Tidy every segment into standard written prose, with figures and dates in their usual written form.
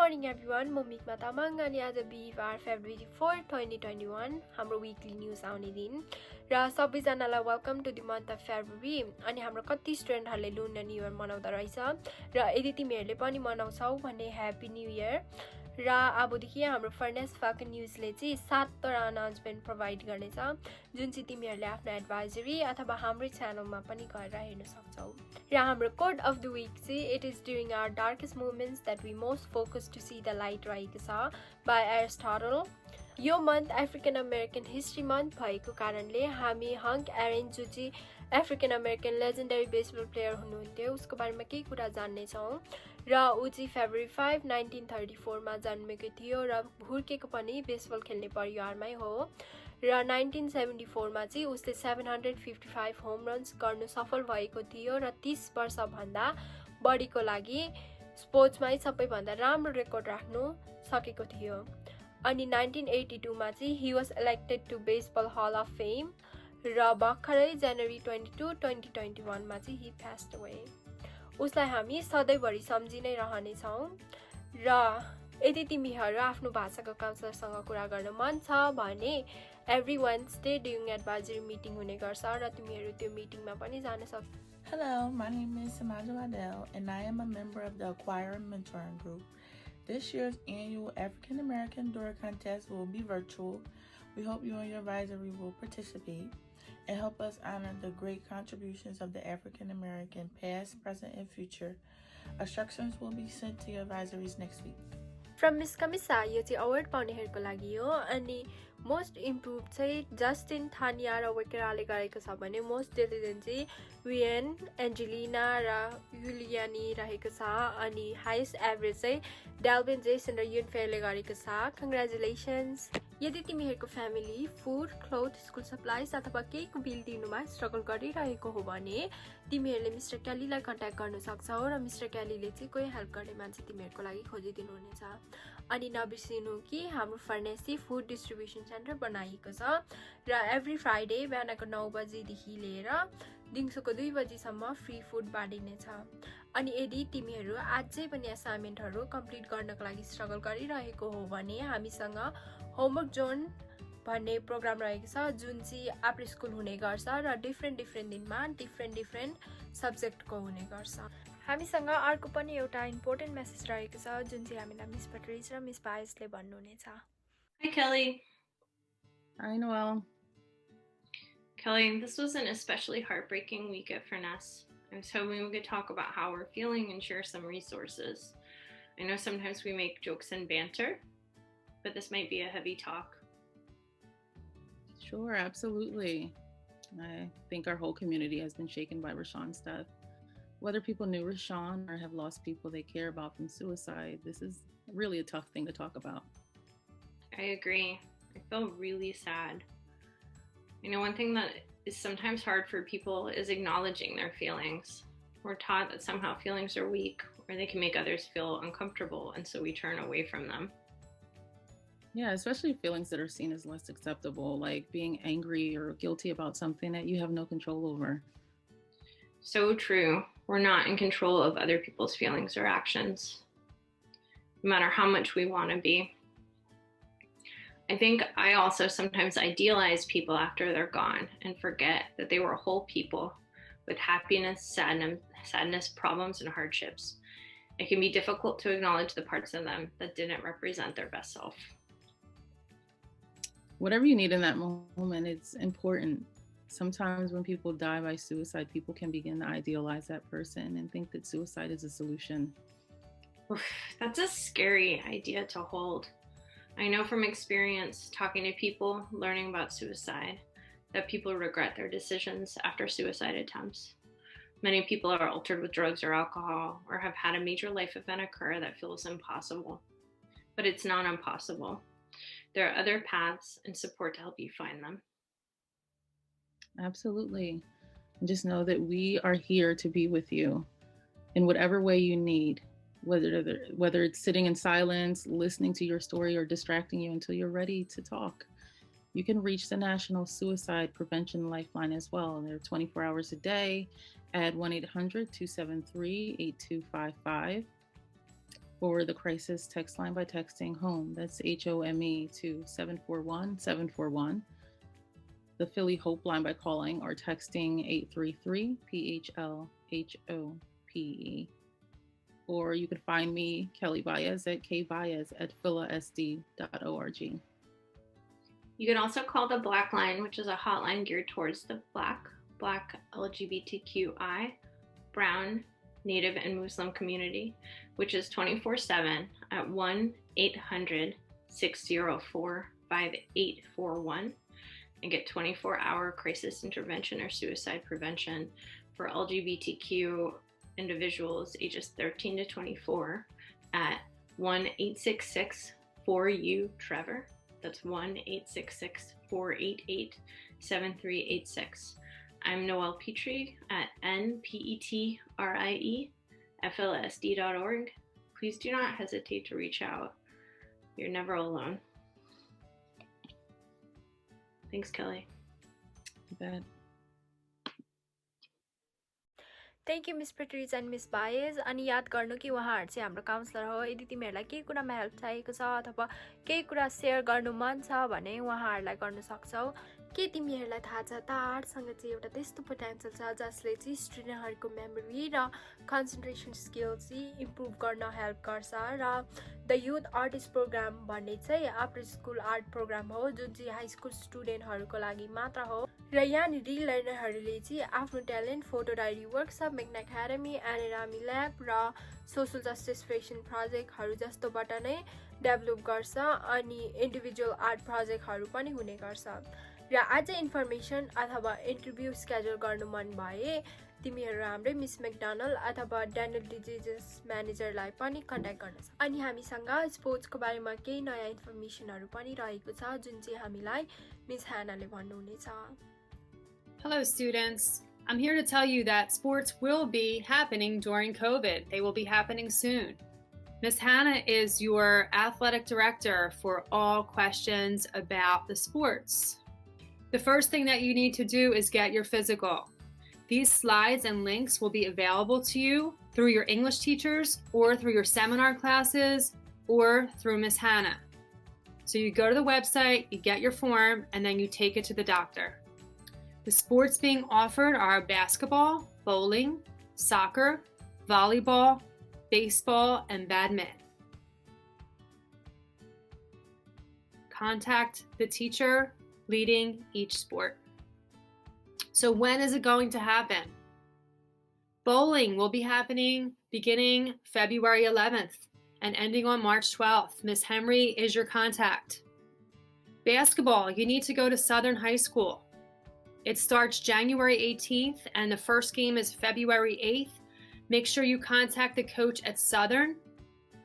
morning everyone, म मिकमा तामाङ अनि आज बिहिबार February 4, 2021 हाम्रो weekly news आउने दिन र सबैजनालाई welcome to the month of February अनि हाम्रो कति स्टुडेन्टहरूले लुनर न्यू इयर मनाउँदा रहेछ र यदि तिमीहरूले पनि मनाउँछौ भने ह्यापी न्यू इयर र अबदेखि हाम्रो फर्नेस Falcon न्यूजले चाहिँ 7 वटा अनाउन्समेन्ट प्रोभाइड गर्नेछ जुन चाहिँ तिमीहरूले आफ्नो एडभाइजरी अथवा हाम्रो च्यानलमा पनि गएर हेर्न सक्छौ र हाम्रो कोड अफ द वीक चाहिँ it is during our darkest moments that we most focus to see the light रहेको छ बाई एरिस्टोटल यो month African American history month भएको कारणले हामी हङ्क एरेन जो चाहिँ African American legendary baseball player हुनुहुन्थ्यो उसको बारेमा केही कुरा जान्नेछौँ र ऊ चाहिँ February 5, 1934 मा जन्मेको थियो र हुर्केको पनि बेसबल खेल्ने परिवारमै हो र 1974 मा चाहिँ उसले 755 होम रन्स गर्नु सफल भएको थियो र 30 वर्षभन्दा बढीको लागि स्पोर्ट्समै सबैभन्दा राम्रो रेकर्ड राख्नु सकेको थियो अनि 1982 मा चाहिँ he was elected to baseball hall of fame र भर्खरै January 22, 2021 मा चाहिँ he passed away उसलाई हामी सधैँभरि सम्झि नै रहनेछौँ र यदि तिमीहरू आफ्नो भाषाको काउन्सलरसँग कुरा गर्न मन छ भने every Wednesday during advisory meeting हुने गर्छ र तिमीहरू त्यो मिटिङमा पनि जान सक्छौ Hello, my name is Samaja Waddell, and I am a member of the Acquire and Mentoring Group. This year's annual African American Door Contest will be virtual. We hope you and your advisory will participate and help us honor the great contributions of the African American past, present, and future. Instructions will be sent to your advisories next week. From Miss कमिसा यो चाहिँ award पाउनेहरूको लागि हो अनि most improve चाहिँ Justin थानिया र वेकेराले गरेको छ भने मोस्ट डेलिजेन्ट चाहिँ वियन एन्जेलिना र युलियानी रहेको छ अनि हाइएस्ट एभरेज चाहिँ डेल्भिन जेसन र युनफेयरले गरेको छ कङ्ग्रेचुलेसन्स यदि तिमीहरूको family food cloth school supplies अथवा केहीको बिल तिर्नुमा स्ट्रगल गरिरहेको हो भने तिमीहरूले मिस्टर क्यालीलाई कन्ट्याक्ट गर्न सक्छौ र मिस्टर क्यालीले चाहिँ कोही हेल्प गर्ने मान्छे तिमीहरूको लागि खोजिदिनु हुनेछ अनि नबिर्सिनु कि हाम्रो फर्नेसी फुड डिस्ट्रिब्युसन सेन्टर बनाइएको छ र एभ्री फ्राइडे बिहानको 9 बजेदेखि लिएर दिउँसोको 2 बजीसम्म फ्री फुड बाँडिनेछ अनि यदि तिमीहरू अझै पनि असाइनमेन्टहरू कम्प्लिट गर्नको लागि स्ट्रगल गरिरहेको हो भने हामीसँग होमवर्क जोन भन्ने प्रोग्राम रहेको छ जुन चाहिँ आफ्टर स्कुल हुने गर्छ र डिफ्रेन्ट दिनमा डिफ्रेन्ट सब्जेक्टको हुने गर्छ हामीसँग अर्को पनि एउटा इम्पोर्टेन्ट मेसेज रहेको छ जुन चाहिँ हामीलाई miss पट्रिज raw miss पायसले भन्नुहुनेछ Hi, Kelly. Hi, Noelle. Kelly, this was an especially heartbreaking week at Furness. I was hoping we could talk about how we're feeling and share some resources. I know sometimes we make jokes and banter, but this might be a heavy talk. Sure, absolutely. I think our whole community has been shaken by Rashawn's death. Whether people knew Rashawn or have lost people they care about from suicide, this is really a tough thing to talk about. I agree. I feel really sad. You know, one thing that is sometimes hard for people is acknowledging their feelings. We're taught that somehow feelings are weak or they can make others feel uncomfortable, and so we turn away from them. Yeah, especially feelings that are seen as less acceptable, like being angry or guilty about something that you have no control over. So true. We're not in control of other people's feelings or actions, no matter how much we want to be. I think I also sometimes idealize people after they're gone and forget that they were whole people with happiness, sadness, problems, and hardships. It can be difficult to acknowledge the parts of them that didn't represent their best self. Whatever you need in that moment, it's important. Sometimes when people die by suicide, people can begin to idealize that person and think that suicide is a solution. Oof, that's a scary idea to hold. I know from experience talking to people, learning about suicide, that people regret their decisions after suicide attempts. Many people are altered with drugs or alcohol or have had a major life event occur that feels impossible. But it's not impossible. There are other paths and support to help you find them. Absolutely. And just know that we are here to be with you in whatever way you need. Whether it's sitting in silence, listening to your story, or distracting you until you're ready to talk. You can reach the National Suicide Prevention Lifeline as well. They're 24 hours a day at 1-800-273-8255. or the crisis text line by texting HOME, that's HOME, to 741-741. The Philly Hope line by calling or texting 833-PHLHOPE. Or you can find me, Kelly Baez, at kbaez@philasd.org. You can also call the Black line, which is a hotline geared towards the Black LGBTQI, Brown, Native, and Muslim community, which is 24/7 at 1-800-604-5841, and get 24-hour crisis intervention or suicide prevention for LGBTQ individuals ages 13 to 24 at 1-866-4U-TREVOR. That's 1-866-488-7386. I'm Noelle Petrie at NPETRIE@philasd.org. Please do not hesitate to reach out. You're never alone. Thanks, Kelly. You bet. Thank you Miss Partridge and Miss Bayes. अनि याद गर्नु कि उहाँहरू चाहिँ हाम्रो counsellor हो। यदि तिमीहरूलाई केही कुरामा हेल्प चाहिएको छ अथवा केही कुरा सेयर गर्नु मन छ भने उहाँहरूलाई गर्न सक्छौ। के तिमीहरूलाई थाहा छ त आर्टसँग चाहिँ एउटा त्यस्तो पोटेन्सियल छ जसले चाहिँ स्टुडेन्टहरूको मेमोरी र कन्सन्ट्रेसन स्किल चाहिँ इम्प्रुभ गर्न हेल्प गर्छ। र द युथ आर्टिस्ट प्रोग्राम भन्ने चाहिँ आफ्टर स्कुल आर्ट प्रोग्राम हो जुन चाहिँ हाई स्कुल स्टुडेन्टहरूको लागि मात्र हो। र यहाँनिर लर्नरहरूले चाहिँ आफ्नो ट्यालेन्ट फोटो डायरी वर्कसप, मेग्न एकाडेमी, एनारामी ल्याब र सोसल जस्टिस फेसन प्रोजेक्टहरू जस्तोबाट नै डेभलप गर्छ। अनि इन्डिभिजुअल आर्ट प्रोजेक्टहरू पनि हुने गर्छ। र अझै इन्फर्मेसन अथवा इन्टरभ्यू स्केड्युल गर्नु मन भए तिमीहरू हाम्रै मिस मेकडोनल्ड अथवा ड्यानियल डिजिजेस म्यानेजरलाई पनि कन्ट्याक्ट गर्न सक्छ। अनि हामीसँग स्पोर्ट्सको बारेमा केही नयाँ इन्फर्मेसनहरू पनि रहेको छ जुन चाहिँ हामीलाई miss ह्यानाले भन्नुहुनेछ। Hello, students. I'm here to tell you that sports will be happening during COVID. They will be happening soon. Miss Hannah is your athletic director for all questions about the sports. The first thing that you need to do is get your physical. These slides and links will be available to you through your English teachers or through your seminar classes or through Miss Hannah. So you go to the website, you get your form, and then you take it to the doctor. The sports being offered are basketball, bowling, soccer, volleyball, baseball, and badminton. Contact the teacher leading each sport. So when is it going to happen? Bowling will be happening beginning February 11th and ending on March 12th. Miss Henry is your contact. Basketball, you need to go to Southern High School. It starts January 18th and the first game is February 8th. Make sure you contact the coach at Southern.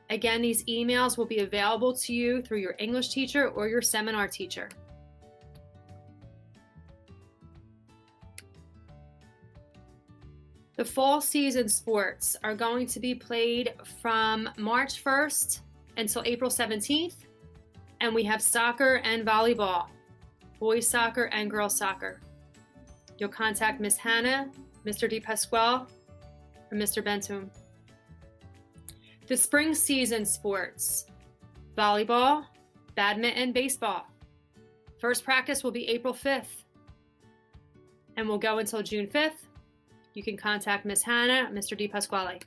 Again, these emails will be available to you through your English teacher or your seminar teacher. The fall season sports are going to be played from March 1st until April 17th. And we have soccer and volleyball, boys soccer and girls soccer. You'll contact Miss Hannah, Mr. DePasquale, or Mr. Bentum. The spring season sports, volleyball, badminton, baseball. First practice will be April 5th and will go until June 5th. You can contact Miss Hannah, Mr. DePasquale.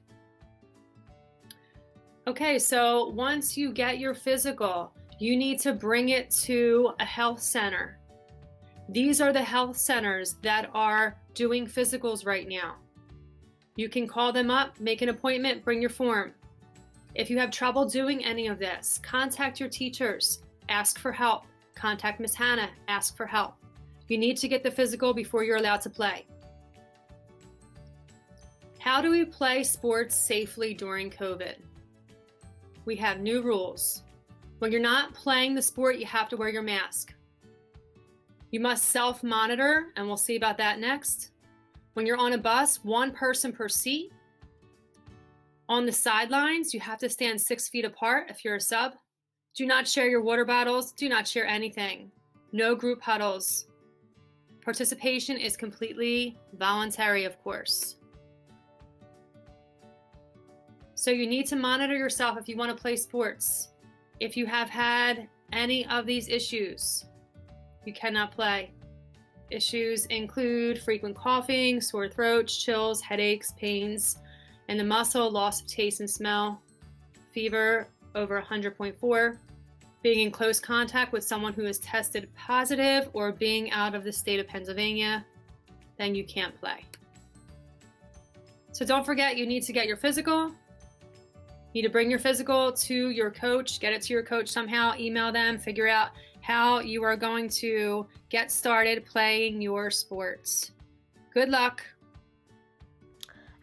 Okay, so once you get your physical, you need to bring it to a health center. These are the health centers that are doing physicals right now. You can call them up, make an appointment, bring your form. If you have trouble doing any of this, contact your teachers, ask for help. Contact Miss Hannah, ask for help. You need to get the physical before you're allowed to play. How do we play sports safely during COVID? We have new rules. When you're not playing the sport, you have to wear your mask. You must self-monitor, and we'll see about that next. When you're on a bus, one person per seat. On the sidelines, you have to stand 6 feet apart if you're a sub. Do not share your water bottles. Do not share anything. No group huddles. Participation is completely voluntary, of course. So you need to monitor yourself if you want to play sports. If you have had any of these issues, you cannot play. Issues include frequent coughing, sore throats, chills, headaches, pains in the muscle, loss of taste and smell, fever over 100.4, being in close contact with someone who is tested positive, or being out of the state of Pennsylvania, then you can't play. So don't forget, you need to get your physical. You need to bring your physical to your coach, get it to your coach somehow, email them, figure out how you are going to get started playing your sports. Good luck.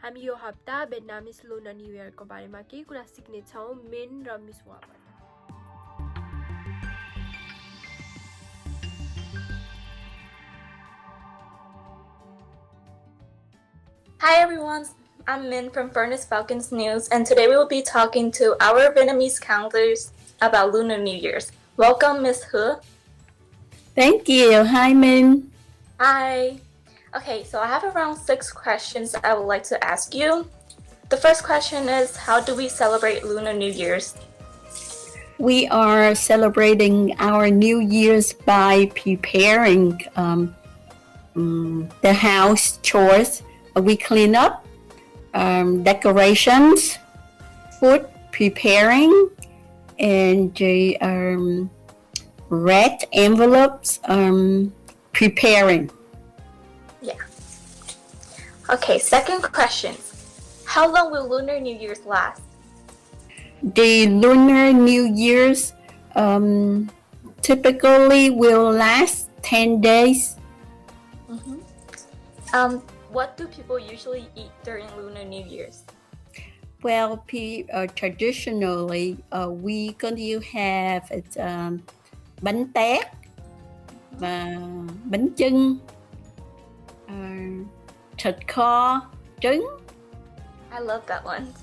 हामी यो हप्ता भियतनामिज lunar new इयरको बारेमा केही कुरा सिक्ने छौं मेन र Miss वाबाट। Hi everyone, I'm Min from Furnace Falcon's News, and today we will be talking to our Vietnamese counselors about Lunar New Year's. Welcome, Ms. Hu. Thank you. Hi, Min. Hi. Okay, so I have around 6 questions I would like to ask you. The first question is, how do we celebrate Lunar New Year's? We are celebrating our New Year's by preparing the house chores. We clean up, decorations, food preparing, and red envelopes preparing. Yeah. Okay, second question. How long will Lunar New Year's last? The Lunar New Year's typically will last 10 days. What do people usually eat during Lunar New Year's? Well, traditionally, we going to have bánh tét, bánh chưng, thịt kho, trứng. I love that one.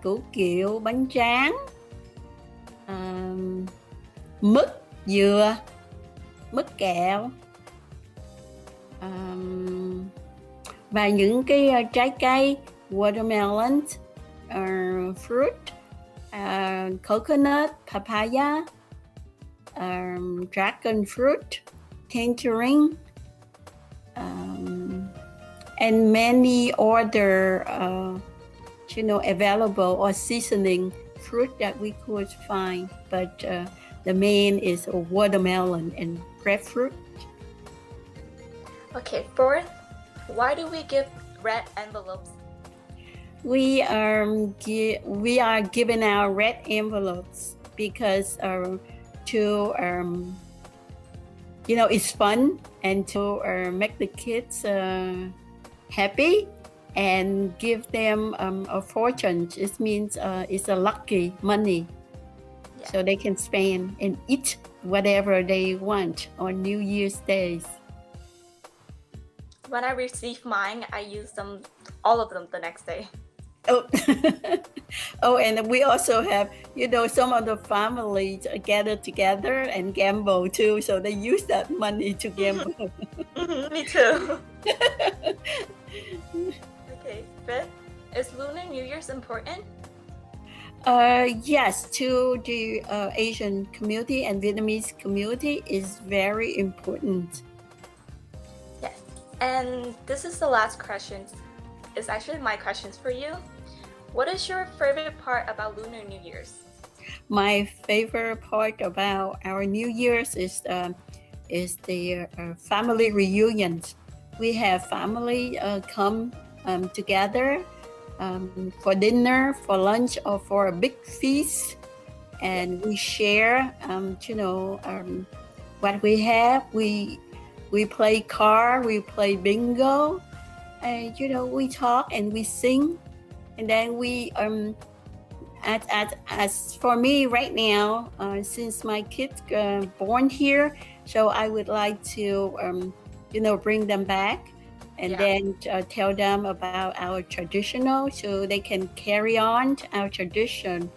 Củ kiệu, bánh tráng, mứt dừa, mứt kẹo, và những cái trái cây, watermelon, fruit, coconut, papaya, dragon fruit, tangerine, and many other available or seasoning fruit that we could find, but the main is watermelon and grapefruit. Okay, fourth, why do we give red envelopes? We are giving out red envelopes because it's fun and to make the kids happy and give them a fortune. It means it's a lucky money, so they can spend and eat whatever they want on New Year's days. When I receive mine, I use all of them the next day. Oh, and we also have, some of the families gather together and gamble too, so they use that money to gamble. Me too. Okay, fifth, is Lunar New Year's important? Yes, to the Asian community and Vietnamese community is very important. Yes, and this is the last question. It's actually my questions for you. What is your favorite part about Lunar New Year's? My favorite part about our New Year's is the family reunions. We have family come together for dinner, for lunch, or for a big feast, and we share, what we have. We play card, we play bingo, and we talk and we sing, and then we as for me right now, since my kids born here, so I would like to bring them back and then tell them about our traditional, so they can carry on our tradition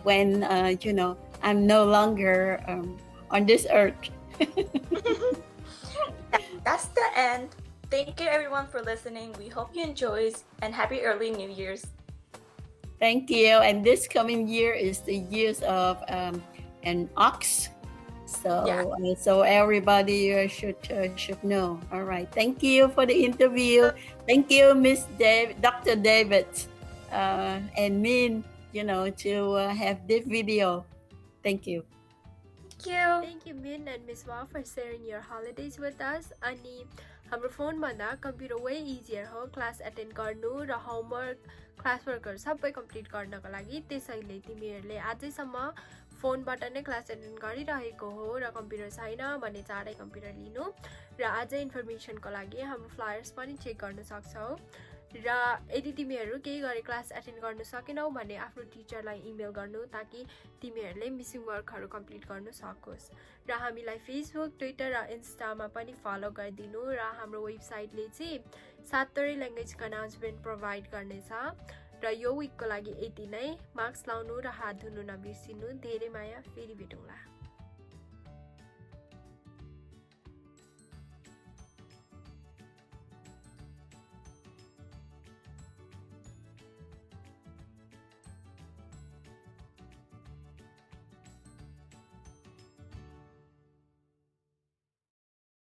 when I'm no longer on this earth. That's the end. Thank you everyone for listening. We hope you enjoy and happy early New Year's. Thank you. And this coming year is the years of an ox. So, Yeah. so everybody should know. All right. Thank you for the interview. Thank you, Dr. David, and Min. To have this video. Thank you. Thank you. Thank you, Min and Miss Wow, for sharing your holidays with us. अनि हाम्रो फोनभन्दा computer way easier हो class attend गर्नु र homework class वर्कहरू सबै complete गर्नको लागि। त्यसैले तिमीहरूले आजैसम्म फोनबाट नै क्लास एटेन्ड गरिरहेको हो र कम्प्युटर छैन भने चाँडै कम्प्युटर लिनु र अझै इन्फर्मेसनको लागि हाम्रो फ्लायर्स पनि चेक गर्न सक्छौ। र यदि तिमीहरू केही गरी क्लास एटेन्ड गर्न सकेनौ भने आफ्नो टिचरलाई इमेल गर्नु ताकि तिमीहरूले मिसिङ वर्कहरू कम्प्लिट गर्न सकोस्। र हामीलाई फेसबुक, ट्विटर र इन्स्टामा पनि फलो गरिदिनु र हाम्रो वेबसाइटले चाहिँ 7 थरी ल्याङ्ग्वेजको अनाउन्समेन्ट प्रोभाइड गर्नेछ। र यो विकको लागि यति नै। मास्क लाउनु र हात धुनु नबिर्सिनु। धेरै माया, फेरि भेटौँला।